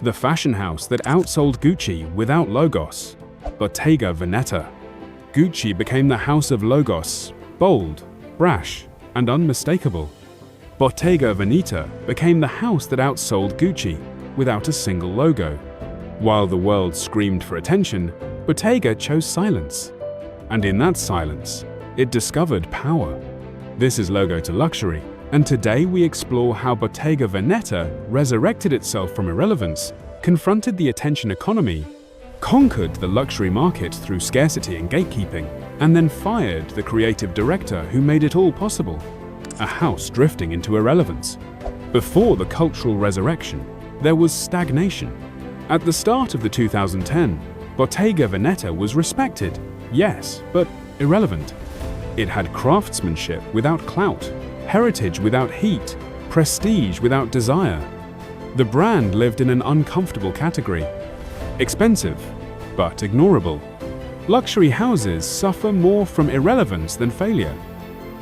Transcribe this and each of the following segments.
The fashion house that outsold Gucci without logos. Bottega Veneta. Gucci became the house of logos, bold, brash, and unmistakable. Bottega Veneta became the house that outsold Gucci without a single logo. While the world screamed for attention, Bottega chose silence. And in that silence, it discovered power. This is Logo to Luxury, and today we explore how Bottega Veneta resurrected itself from irrelevance, confronted the attention economy, conquered the luxury market through scarcity and gatekeeping, and then fired the creative director who made it all possible. A house drifting into irrelevance. Before the cultural resurrection, there was stagnation. At the start of the 2010, Bottega Veneta was respected, yes, but irrelevant. It had craftsmanship without clout, heritage without heat, prestige without desire. The brand lived in an uncomfortable category. Expensive, but ignorable. Luxury houses suffer more from irrelevance than failure.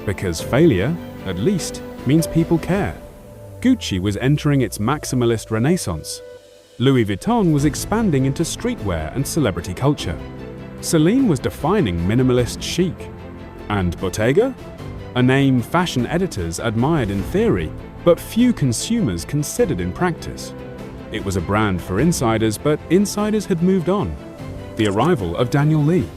Because failure, at least, means people care. Gucci was entering its maximalist renaissance. Louis Vuitton was expanding into streetwear and celebrity culture. Celine was defining minimalist chic. And Bottega? A name fashion editors admired in theory, but few consumers considered in practice. It was a brand for insiders, but insiders had moved on. The arrival of Daniel Lee.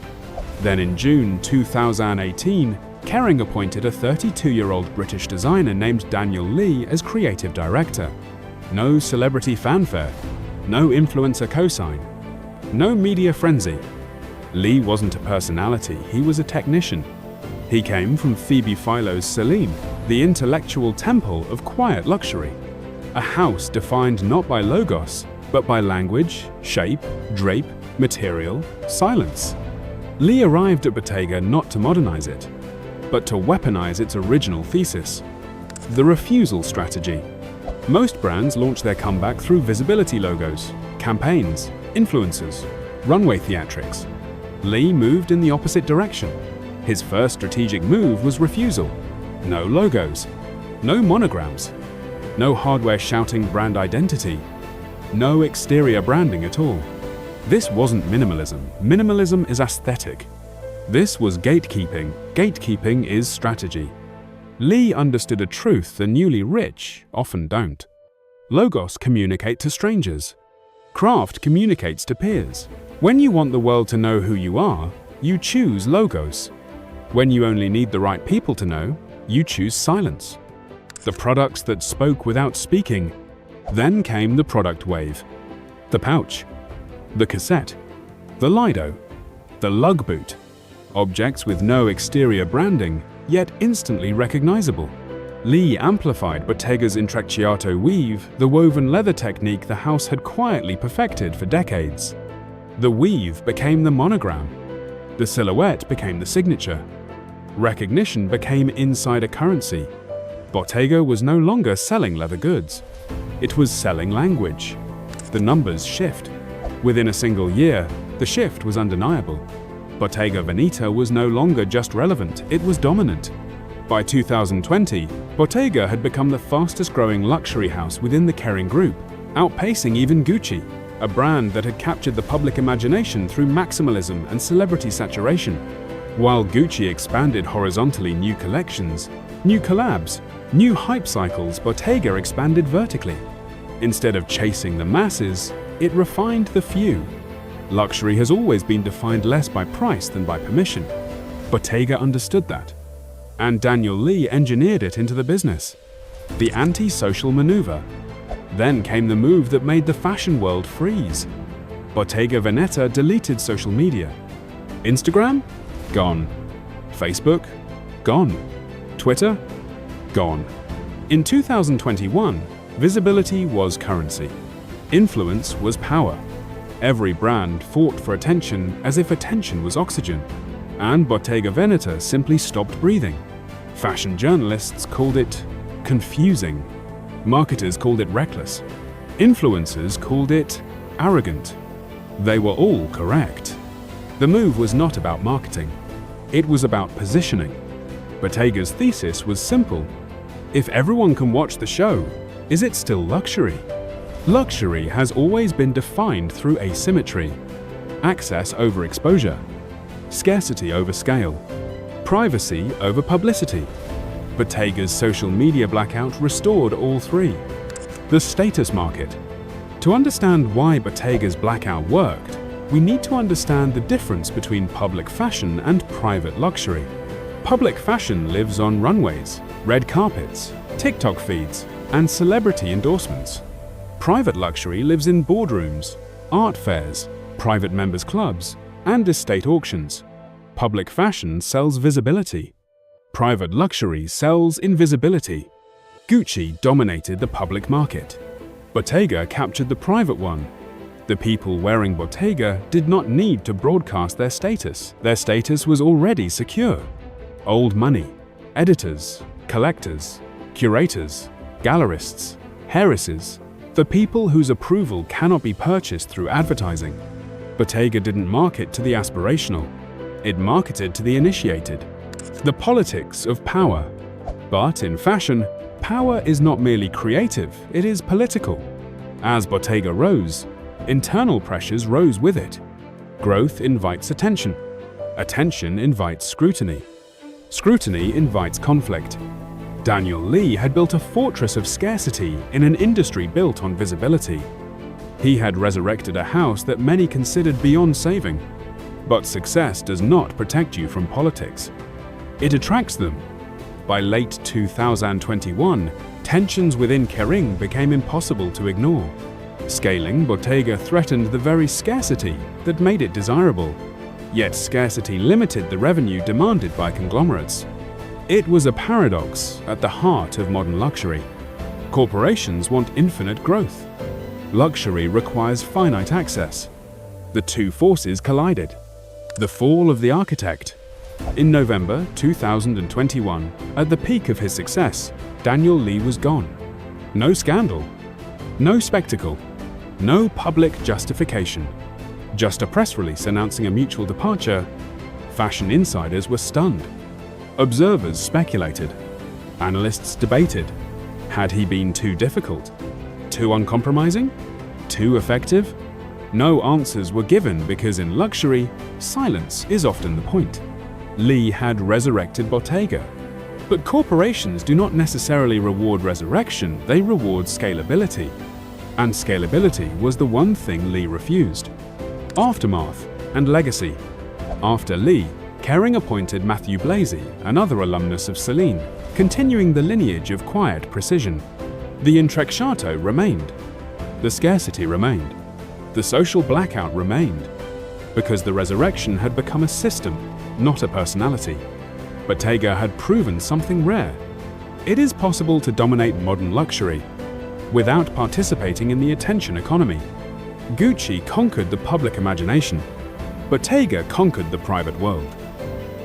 Then in June 2018, Kering appointed a 32-year-old British designer named Daniel Lee as creative director. No celebrity fanfare, no influencer cosign, no media frenzy. Lee wasn't a personality, he was a technician. He came from Phoebe Philo's Celine, the intellectual temple of quiet luxury. A house defined not by logos, but by language, shape, drape, material, silence. Lee arrived at Bottega not to modernize it, but to weaponize its original thesis. The refusal strategy. Most brands launch their comeback through visibility logos, campaigns, influencers, runway theatrics. Lee moved in the opposite direction. His first strategic move was refusal. No logos, no monograms, no hardware shouting brand identity, no exterior branding at all. This wasn't minimalism. Minimalism is aesthetic. This was gatekeeping. Gatekeeping is strategy. Lee understood a truth the newly rich often don't. Logos communicate to strangers. Craft communicates to peers. When you want the world to know who you are, you choose logos. When you only need the right people to know, you choose silence. The products that spoke without speaking. Then came the product wave. The pouch, the cassette, the Lido, the lug boot. Objects with no exterior branding, yet instantly recognizable. Lee amplified Bottega's intrecciato weave, the woven leather technique the house had quietly perfected for decades. The weave became the monogram. The silhouette became the signature. Recognition became insider currency. Bottega was no longer selling leather goods. It was selling language. The numbers shift. Within a single year, the shift was undeniable. Bottega Veneta was no longer just relevant, it was dominant. By 2020, Bottega had become the fastest-growing luxury house within the Kering group, outpacing even Gucci, a brand that had captured the public imagination through maximalism and celebrity saturation. While Gucci expanded horizontally new collections, new collabs, new hype cycles, Bottega expanded vertically. Instead of chasing the masses, it refined the few. Luxury has always been defined less by price than by permission. Bottega understood that. And Daniel Lee engineered it into the business. The anti-social maneuver. Then came the move that made the fashion world freeze. Bottega Veneta deleted social media. Instagram? Gone. Facebook? Gone. Twitter? Gone. In 2021, visibility was currency. Influence was power. Every brand fought for attention as if attention was oxygen. And Bottega Veneta simply stopped breathing. Fashion journalists called it confusing. Marketers called it reckless. Influencers called it arrogant. They were all correct. The move was not about marketing. It was about positioning. Bottega's thesis was simple. If everyone can watch the show, is it still luxury? Luxury has always been defined through asymmetry: access over exposure, scarcity over scale, privacy over publicity. Bottega's social media blackout restored all three. The status market. To understand why Bottega's blackout worked, we need to understand the difference between public fashion and private luxury. Public fashion lives on runways, red carpets, TikTok feeds, and celebrity endorsements. Private luxury lives in boardrooms, art fairs, private members' clubs, and estate auctions. Public fashion sells visibility. Private luxury sells invisibility. Gucci dominated the public market. Bottega captured the private one. The people wearing Bottega did not need to broadcast their status. Their status was already secure. Old money, editors, collectors, curators, gallerists, heiresses, the people whose approval cannot be purchased through advertising. Bottega didn't market to the aspirational. It marketed to the initiated. The politics of power. But in fashion, power is not merely creative, it is political. As Bottega rose, internal pressures rose with it. Growth invites attention. Attention invites scrutiny. Scrutiny invites conflict. Daniel Lee had built a fortress of scarcity in an industry built on visibility. He had resurrected a house that many considered beyond saving. But success does not protect you from politics. It attracts them. By late 2021, tensions within Kering became impossible to ignore. Scaling Bottega threatened the very scarcity that made it desirable. Yet scarcity limited the revenue demanded by conglomerates. It was a paradox at the heart of modern luxury. Corporations want infinite growth. Luxury requires finite access. The two forces collided. The fall of the architect. In November 2021, at the peak of his success, Daniel Lee was gone. No scandal, no spectacle, no public justification. Just a press release announcing a mutual departure. Fashion insiders were stunned. Observers speculated. Analysts debated. Had he been too difficult? Too uncompromising? Too effective? No answers were given because in luxury, silence is often the point. Lee had resurrected Bottega. But corporations do not necessarily reward resurrection, they reward scalability. And scalability was the one thing Lee refused. Aftermath and legacy. After Lee, Kering appointed Matthew Blazy, another alumnus of Celine, continuing the lineage of quiet precision. The intrecciato remained. The scarcity remained. The social blackout remained. Because the resurrection had become a system, not a personality. Bottega had proven something rare. It is possible to dominate modern luxury without participating in the attention economy. Gucci conquered the public imagination. Bottega conquered the private world.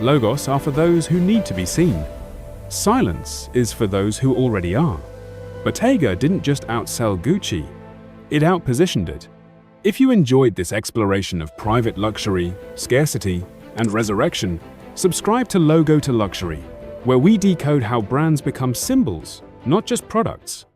Logos are for those who need to be seen. Silence is for those who already are. Bottega didn't just outsell Gucci, it outpositioned it. If you enjoyed this exploration of private luxury, scarcity, and resurrection, subscribe to Logo to Luxury, where we decode how brands become symbols, not just products.